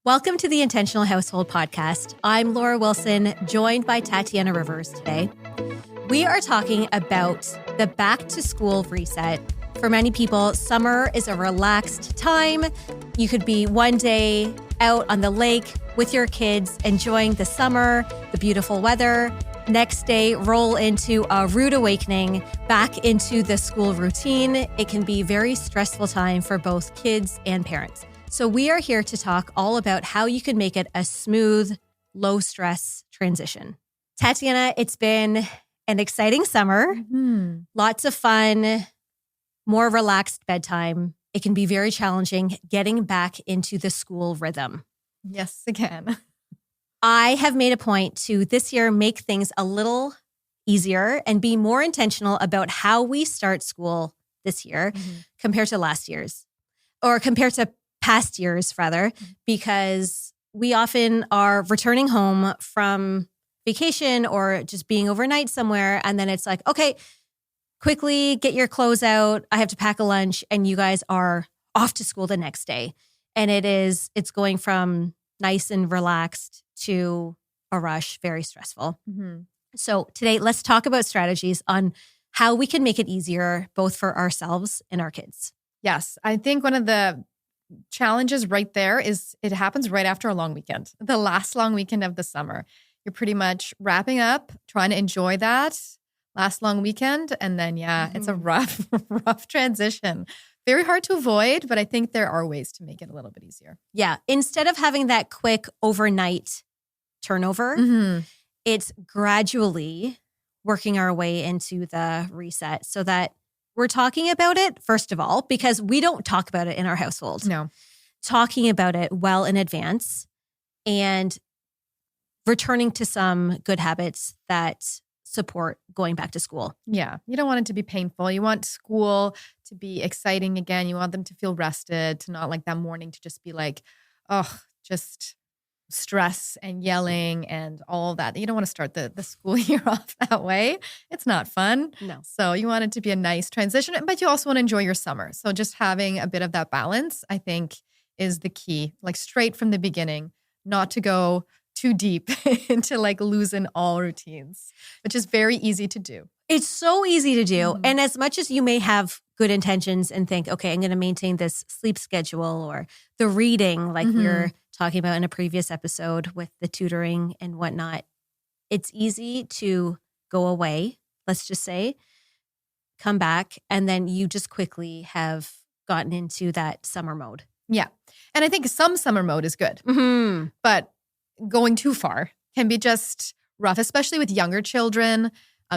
Welcome to the Intentional Household Podcast. I'm Laura Wilson, joined by Tatiana Rivers today. We are talking about the back to school reset. For many people, summer is a relaxed time. You could be one day out on the lake with your kids, enjoying the summer, the beautiful weather. Next day, roll into a rude awakening back into the school routine. It can be a very stressful time for both kids and parents. So we are here to talk all about how you can make it a smooth, low-stress transition. Tatiana, it's been an exciting summer. Lots of fun, more relaxed bedtime. It can be very challenging getting back into the school rhythm. Yes, again. I have made a point to this year make things a little easier and be more intentional about how we start school this year compared to last year's, or compared to past years rather, because we often are returning home from vacation or just being overnight somewhere. And then it's like, okay, quickly get your clothes out. I have to pack a lunch and you guys are off to school the next day. And it's going from nice and relaxed to a rush, very stressful. So today, let's talk about strategies on how we can make it easier, both for ourselves and our kids. Yes, I think one of the challenges right there is it happens right after a long weekend, the last long weekend of the summer. You're pretty much wrapping up, trying to enjoy that last long weekend. And then, it's a rough transition. Very hard to avoid, but I think there are ways to make it a little bit easier. Yeah. Instead of having that quick overnight turnover, it's gradually working our way into the reset so that we're talking about it, first of all, because we don't talk about it in our household. No. Talking about it well in advance and returning to some good habits that support going back to school. Yeah. You don't want it to be painful. You want school to be exciting again. You want them to feel rested, to not like that morning to just be like, just stress and yelling and all of that. You don't want to start the school year off that way. It's not fun. No. So you want it to be a nice transition, but you also want to enjoy your summer. So just having a bit of that balance, I think, is the key. Like straight from the beginning, not to go too deep into like losing all routines, which is very easy to do. It's so easy to do. And as much as you may have good intentions and think, okay, I'm going to maintain this sleep schedule or the reading, like we were talking about in a previous episode with the tutoring and whatnot, it's easy to go away, let's just say, come back, and then you just quickly have gotten into that summer mode. Yeah. And I think some summer mode is good, but going too far can be just rough, especially with younger children,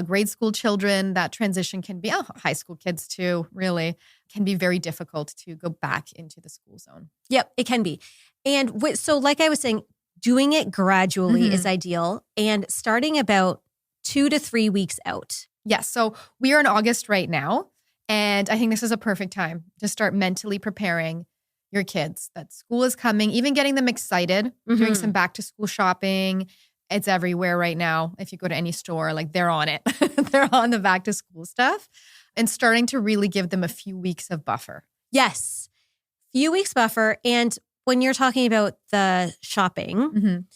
grade school children. That transition can be, high school kids too, really, can be very difficult to go back into the school zone. Yep, it can be. And so like I was saying, doing it gradually is ideal and starting about 2 to 3 weeks out. Yes. So we are in August right now. And I think this is a perfect time to start mentally preparing your kids that school is coming, even getting them excited, doing some back to school shopping. It's everywhere right now. If you go to any store, like they're on it. They're on the back to school stuff and starting to really give them a few weeks of buffer. Yes. Few weeks buffer. And when you're talking about the shopping,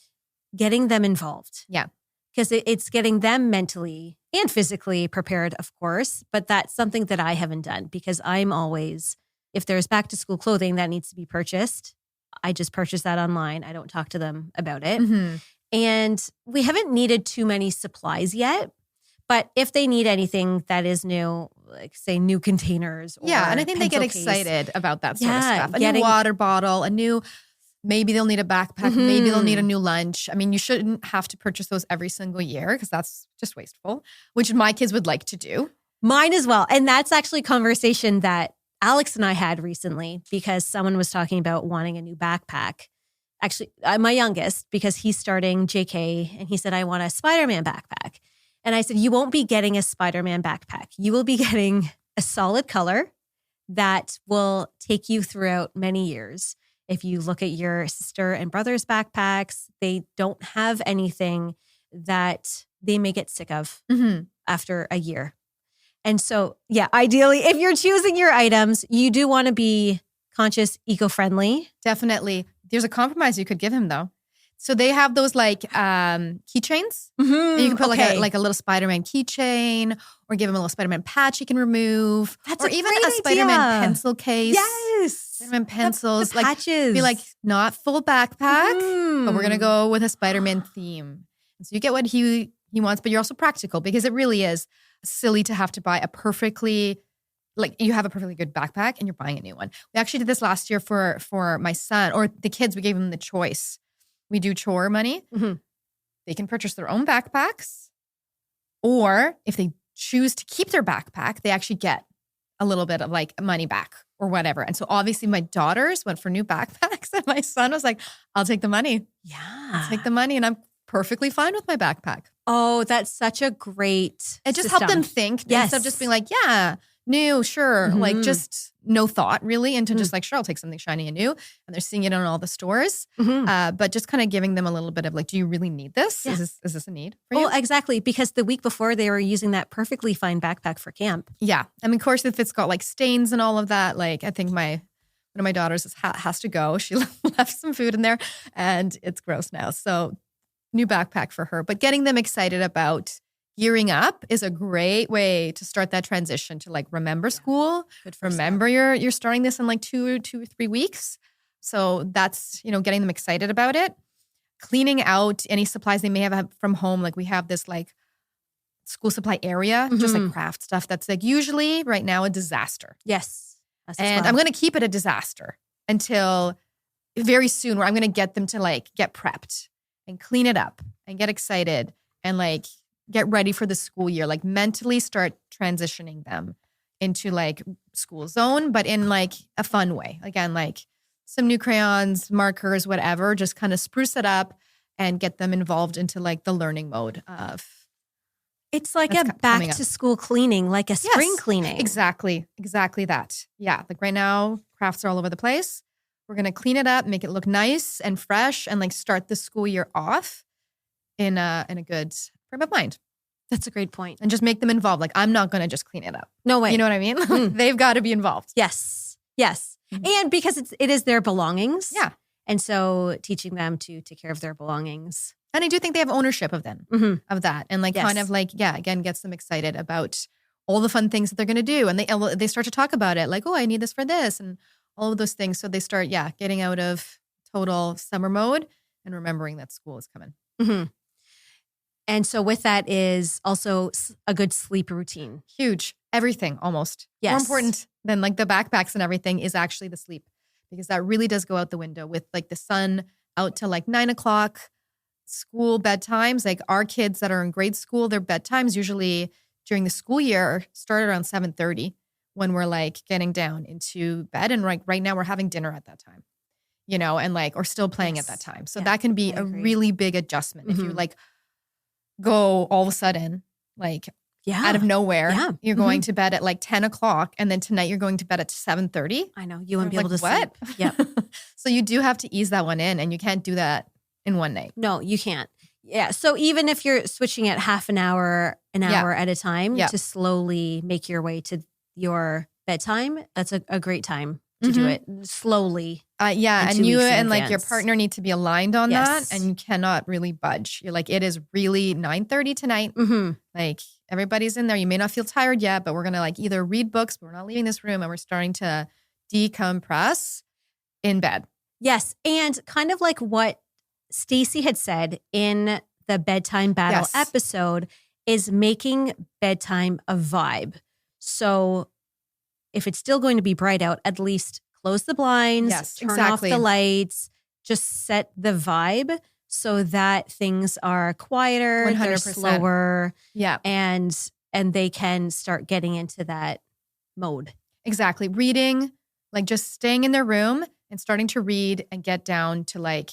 getting them involved. Yeah. Because it's getting them mentally and physically prepared, of course. But that's something that I haven't done because I'm always, if there's back to school clothing that needs to be purchased, I just purchase that online. I don't talk to them about it. And we haven't needed too many supplies yet. But if they need anything that is new, like say new containers or and I think they get excited about that sort of stuff. A new water bottle, maybe they'll need a backpack, maybe they'll need a new lunch. I mean, you shouldn't have to purchase those every single year because that's just wasteful, which my kids would like to do. Mine as well. And that's actually a conversation that Alex and I had recently because someone was talking about wanting a new backpack. Actually, my youngest, because he's starting JK, and he said, I want a Spider-Man backpack. And I said, you won't be getting a Spider-Man backpack. You will be getting a solid color that will take you throughout many years. If you look at your sister and brother's backpacks, they don't have anything that they may get sick of after a year. And so, ideally, if you're choosing your items, you do want to be conscious, eco-friendly. Definitely. There's a compromise you could give him though. So they have those like keychains. And you can put like a little Spider-Man keychain, or give him a little Spider-Man patch he can remove. That's or even a Spider-Man pencil case. Yes. Spider-Man pencils. The patches. Be like, not full backpack, but we're gonna go with a Spider-Man theme. And so you get what he wants, but you're also practical, because it really is silly to have to buy you have a perfectly good backpack and you're buying a new one. We actually did this last year for my son, or the kids. We gave them the choice. We do chore money. They can purchase their own backpacks, or if they choose to keep their backpack, they actually get a little bit of like money back or whatever. And so obviously my daughters went for new backpacks, and my son was like, I'll take the money. Yeah. I'll take the money, and I'm perfectly fine with my backpack. Oh, that's such a great It just system. helped them think instead of just being like, yeah, new, sure. Like just no thought really into just like, sure, I'll take something shiny and new. And they're seeing it in all the stores. But just kind of giving them a little bit of like, do you really need this? Yeah. Is this a need for you? Well, exactly. Because the week before they were using that perfectly fine backpack for camp. Yeah. I mean, of course, if it's got like stains and all of that, like I think one of my daughters has to go. She left some food in there and it's gross now. So new backpack for her. But getting them excited about gearing up is a great way to start that transition to like remember school. Remember you're starting this in like 2 or 3 weeks. So that's, getting them excited about it. Cleaning out any supplies they may have from home. Like we have this like school supply area, just like craft stuff that's like usually right now a disaster. Yes. And I'm going to keep it a disaster until very soon, where I'm going to get them to like get prepped and clean it up and get excited and like get ready for the school year, like mentally start transitioning them into like school zone, but in like a fun way. Again, like some new crayons, markers, whatever, just kind of spruce it up and get them involved into like the learning mode of. It's like a back to school cleaning, like a spring cleaning. Exactly that. Yeah. Like right now, crafts are all over the place. We're going to clean it up, make it look nice and fresh, and like start the school year off in a good frame of mind. That's a great point. And just make them involved. Like, I'm not going to just clean it up. No way. You know what I mean? They've got to be involved. Yes. And because it is their belongings. Yeah. And so teaching them to take care of their belongings. And I do think they have ownership of that. And like kind of like, again, gets them excited about all the fun things that they're going to do. And they start to talk about it. Like, oh, I need this for this. And all of those things. So they start, getting out of total summer mode and remembering that school is coming. And so with that is also a good sleep routine. Huge. Everything almost. Yes. More important than like the backpacks and everything is actually the sleep, because that really does go out the window with like the sun out till like 9 o'clock, school bedtimes. Like our kids that are in grade school, their bedtimes usually during the school year start around 7:30 when we're like getting down into bed. And right now we're having dinner at that time, and like, or still playing at that time. So that can be a really big adjustment. If you like go all of a sudden, like out of nowhere, you're going to bed at like 10 o'clock and then tonight you're going to bed at 7:30. I know. You wouldn't be able to sleep. Yeah. So you do have to ease that one in, and you can't do that in one night. No, you can't. Yeah. So even if you're switching it half an hour at a time to slowly make your way to your bedtime, that's a great time to do it slowly. And you and like your partner need to be aligned on that, and you cannot really budge. You're like, it is really 9:30 tonight. Like everybody's in there. You may not feel tired yet, but we're going to like either read books, but we're not leaving this room, and we're starting to decompress in bed. Yes. And kind of like what Stacey had said in the bedtime battle episode is making bedtime a vibe. So if it's still going to be bright out, at least close the blinds, turn off the lights, just set the vibe so that things are quieter, 100%. They're slower, and they can start getting into that mode. Exactly. Reading, like just staying in their room and starting to read and get down to like,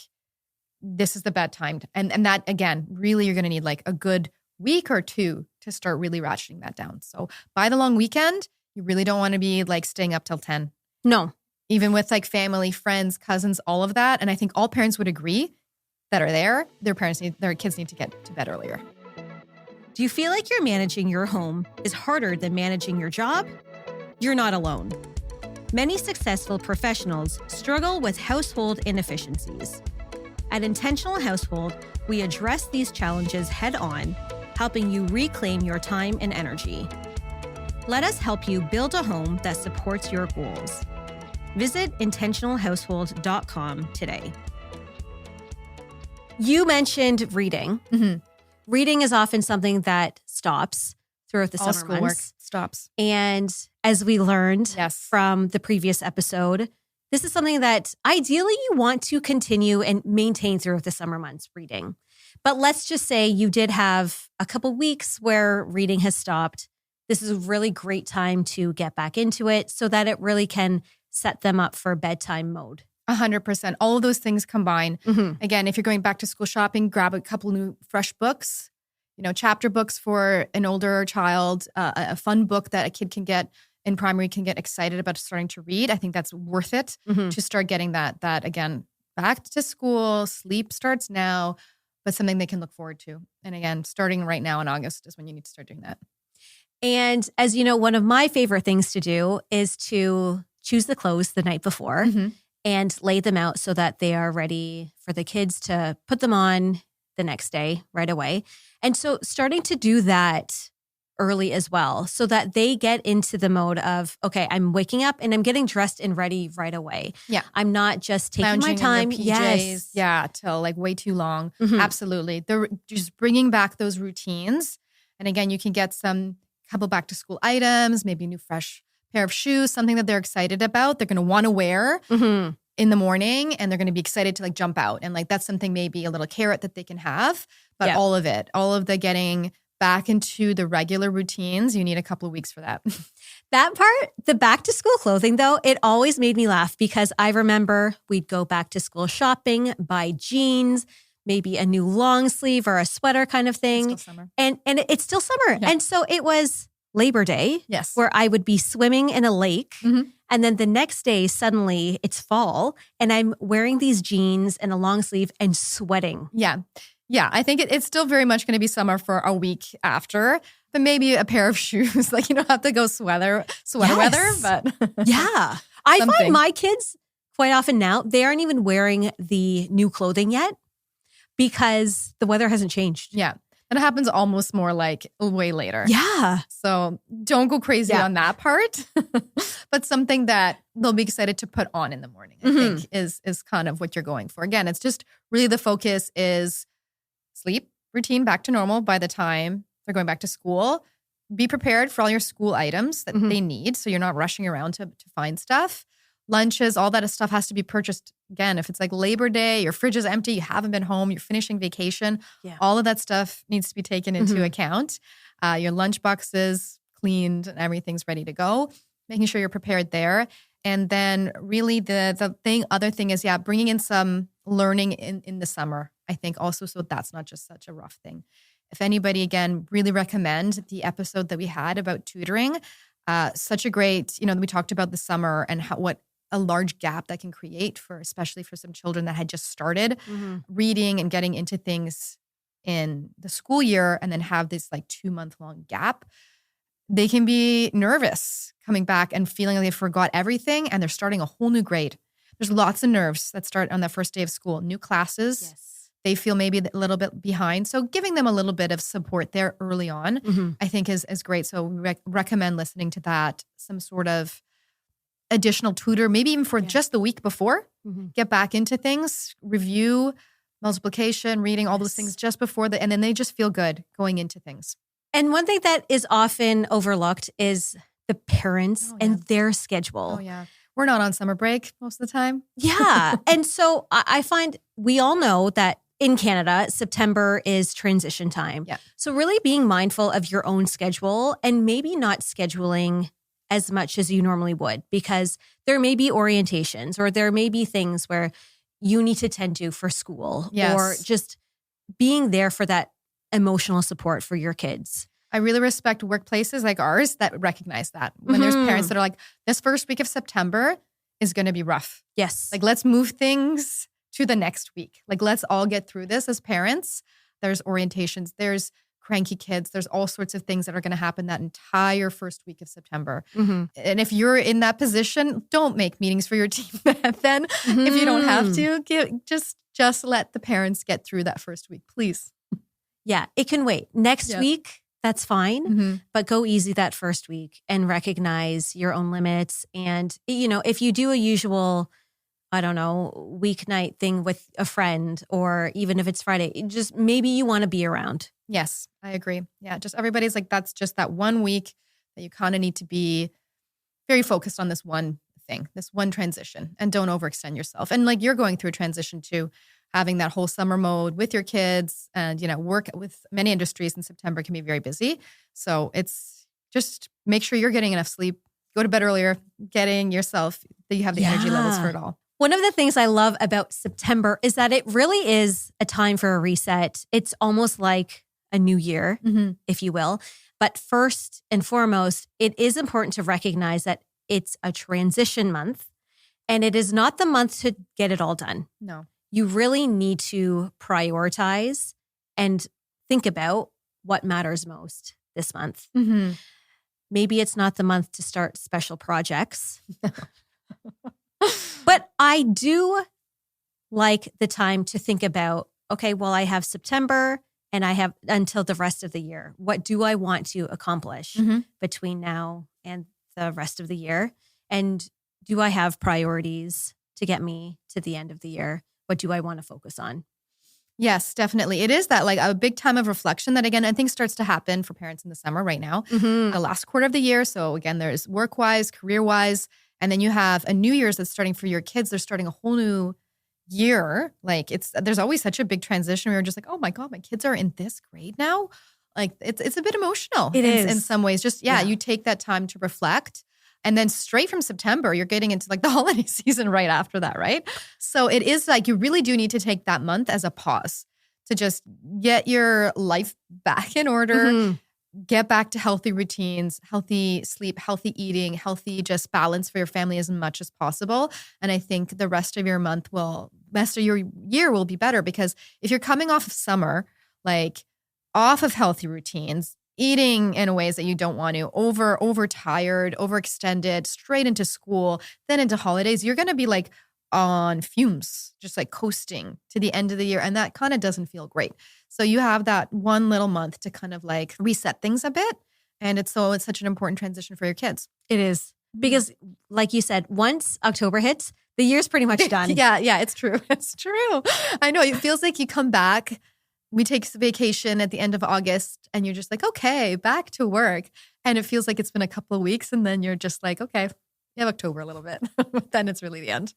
this is the bedtime. And that, again, really you're going to need like a good week or two to start really ratcheting that down. So by the long weekend, you really don't want to be like staying up till 10. No. Even with like family, friends, cousins, all of that. And I think all parents would agree that are there, their kids need to get to bed earlier. Do you feel like you're managing your home is harder than managing your job? You're not alone. Many successful professionals struggle with household inefficiencies. At Intentional Household, we address these challenges head on, helping you reclaim your time and energy. Let us help you build a home that supports your goals. Visit intentionalhousehold.com today. You mentioned reading. Mm-hmm. Reading is often something that stops throughout the All summer schoolwork months. stops. And as we learned Yes. from the previous episode, this is something that ideally you want to continue and maintain throughout the summer months, reading. But let's just say you did have a couple weeks where reading has stopped. This is a really great time to get back into it so that it really can set them up for bedtime mode. 100%. All of those things combine. Mm-hmm. Again, if you're going back to school shopping, grab a couple new fresh books, chapter books for an older child, a fun book that a kid can get in primary, can get excited about starting to read. I think that's worth it to start getting that again, back to school. Sleep starts now, but something they can look forward to. And again, starting right now in August is when you need to start doing that. And as you know, one of my favorite things to do is to choose the clothes the night before and lay them out so that they are ready for the kids to put them on the next day right away. And so starting to do that early as well so that they get into the mode of, okay, I'm waking up and I'm getting dressed and ready right away. Yeah. I'm not just taking Lounging my time. in your PJs, Yes. yeah, till like way too long. Mhm. Absolutely. They're just bringing back those routines. And again, you can get some couple back to school items, maybe a new fresh pair of shoes, something that they're excited about. They're going to want to wear in the morning, and they're going to be excited to like jump out. And like, that's something, maybe a little carrot that they can have, but all of the getting back into the regular routines, you need a couple of weeks for that. That part, the back to school clothing though, it always made me laugh because I remember we'd go back to school shopping, buy jeans, maybe a new long sleeve or a sweater kind of thing. It's still summer. And it's still summer. Yeah. And so it was Labor Day, Yes. where I would be swimming in a lake. Mhm. And then the next day, suddenly it's fall and I'm wearing these jeans and a long sleeve and sweating. Yeah. Yeah. I think it's still very much going to be summer for a week after, but maybe a pair of shoes. Like, you don't have to go sweater weather, but Yeah. I Something. find my kids quite often now, they aren't even wearing the new clothing yet because the weather hasn't changed. yeah. And it happens almost more like way later. Yeah. So don't go crazy Yeah. on that part, but something that they'll be excited to put on in the morning, I think is kind of what you're going for. Again, it's just really the focus is sleep routine back to normal by the time they're going back to school. Be prepared for all your school items that they need, so you're not rushing around to find stuff. Lunches, all that stuff has to be purchased. Again, if it's like Labor Day, your fridge is empty, you haven't been home, you're finishing vacation, all of that stuff needs to be taken into account. Your lunch boxes cleaned and everything's ready to go, making sure you're prepared there. And then really the other thing is, bringing in some learning in the summer, I think also, so that's not just such a rough thing. If anybody, again, really recommend the episode that we had about tutoring. Such a great, we talked about the summer and what a large gap that can create especially for some children that had just started reading and getting into things in the school year and then have this like 2-month-long gap. They can be nervous coming back and feeling like they forgot everything and they're starting a whole new grade. There's lots of nerves that start on the first day of school, new classes. Yes. They feel maybe a little bit behind. So giving them a little bit of support there early on, I think is great. So we recommend listening to that, some sort of additional tutor, maybe even for just the week before, get back into things, review, multiplication, reading, all those things just before and then they just feel good going into things. And one thing that is often overlooked is the parents and their schedule. Oh, yeah. We're not on summer break most of the time. Yeah. And so I find we all know that in Canada, September is transition time. Yeah. So really being mindful of your own schedule and maybe not scheduling as much as you normally would, because there may be orientations or there may be things where you need to tend to for school or just being there for that emotional support for your kids. I really respect workplaces like ours that recognize that. When there's parents that are like, this first week of September is going to be rough. Yes. Like, let's move things to the next week. Like, let's all get through this as parents. There's orientations. There's cranky kids. There's all sorts of things that are going to happen that entire first week of September. Mm-hmm. And if you're in that position, don't make meetings for your team then. If you don't have to, just let the parents get through that first week, please. Yeah, it can wait. Next week, that's fine, but go easy that first week and recognize your own limits. And, if you do a usual, I don't know, weeknight thing with a friend, or even if it's Friday, just maybe you want to be around. Yes, I agree. Yeah, just everybody's like, that's just that 1 week that you kind of need to be very focused on this one thing, this one transition, and don't overextend yourself. And like you're going through a transition too, having that whole summer mode with your kids, and, work with many industries in September can be very busy. So it's just make sure you're getting enough sleep, go to bed earlier, getting yourself, that you have the energy levels for it all. One of the things I love about September is that it really is a time for a reset. It's almost like a new year, if you will. But first and foremost, it is important to recognize that it's a transition month, and it is not the month to get it all done. No. You really need to prioritize and think about what matters most this month. Mm-hmm. Maybe it's not the month to start special projects. But I do like the time to think about, okay, well, I have September and I have until the rest of the year. What do I want to accomplish between now and the rest of the year? And do I have priorities to get me to the end of the year? What do I want to focus on? Yes, definitely. It is that like a big time of reflection that, again, I think starts to happen for parents in the summer right now, the last quarter of the year. So again, there's work-wise, career-wise, and then you have a New Year's that's starting for your kids. They're starting a whole new year. Like there's always such a big transition. We were just like, oh my God, my kids are in this grade now. Like it's a bit emotional. It is in some ways. Just, you take that time to reflect. And then straight from September, you're getting into like the holiday season right after that, right? So it is like you really do need to take that month as a pause to just get your life back in order, get back to healthy routines, healthy sleep, healthy eating, healthy just balance for your family as much as possible. And I think the rest of your year will be better, because if you're coming off of summer, like off of healthy routines, eating in ways that you don't want to, overtired, overextended, straight into school, then into holidays, you're going to be like on fumes, just like coasting to the end of the year. And that kind of doesn't feel great. So you have that one little month to kind of like reset things a bit. And it's such an important transition for your kids. It is. Because like you said, once October hits, the year's pretty much done. Yeah, it's true. It's true. I know. It feels like you come back. We take vacation at the end of August and you're just like, okay, back to work. And it feels like it's been a couple of weeks, and then you're just like, okay, you have October a little bit. But then it's really the end.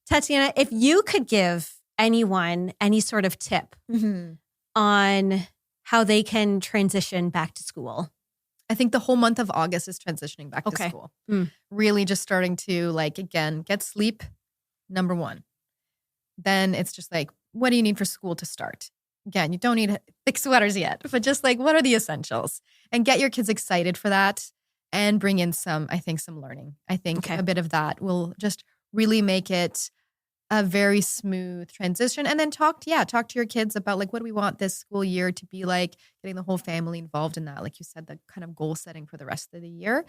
Tatiana, if you could give anyone any sort of tip on how they can transition back to school. I think the whole month of August is transitioning back to school. Really just starting to like, again, get sleep, number one. Then it's just like, what do you need for school to start? Again, you don't need thick sweaters yet, but just like, what are the essentials? And get your kids excited for that and bring in some learning. I think a bit of that will just really make it a very smooth transition. And then talk to your kids about like, what do we want this school year to be like, getting the whole family involved in that. Like you said, the kind of goal setting for the rest of the year.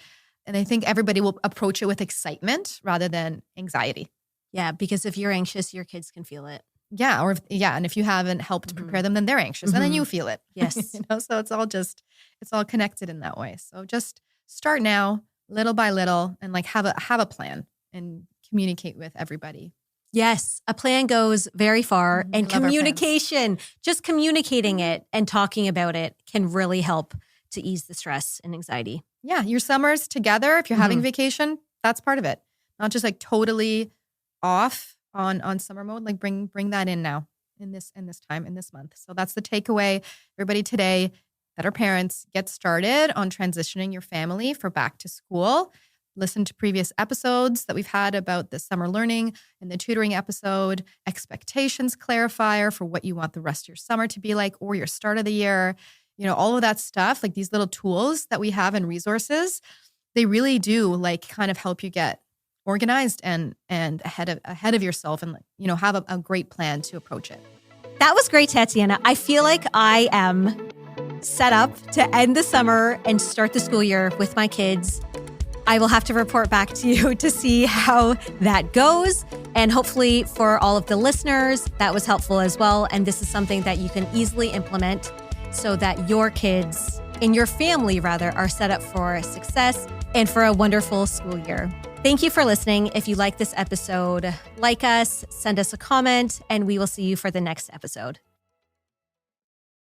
And I think everybody will approach it with excitement rather than anxiety. Yeah, because if you're anxious, your kids can feel it. Yeah, and if you haven't helped prepare them, then they're anxious and then you feel it. Yes. So it's all connected in that way. So just start now, little by little, and like have a plan and communicate with everybody. Yes, a plan goes very far, and communication, just communicating it and talking about it can really help to ease the stress and anxiety. Yeah, your summers together, if you're having vacation, that's part of it. Not just like totally off on summer mode, like bring that in now in this time, in this month. So that's the takeaway. Everybody today that are parents, get started on transitioning your family for back to school. Listen to previous episodes that we've had about the summer learning and the tutoring episode, expectations clarifier for what you want the rest of your summer to be like, or your start of the year, all of that stuff, like these little tools that we have and resources, they really do like kind of help you get organized and ahead of yourself, and have a great plan to approach it. That was great, Tatiana. I feel like I am set up to end the summer and start the school year with my kids. I will have to report back to you to see how that goes. And hopefully for all of the listeners, that was helpful as well. And this is something that you can easily implement so that your kids and your family rather are set up for success and for a wonderful school year. Thank you for listening. If you like this episode, like us, send us a comment, and we will see you for the next episode.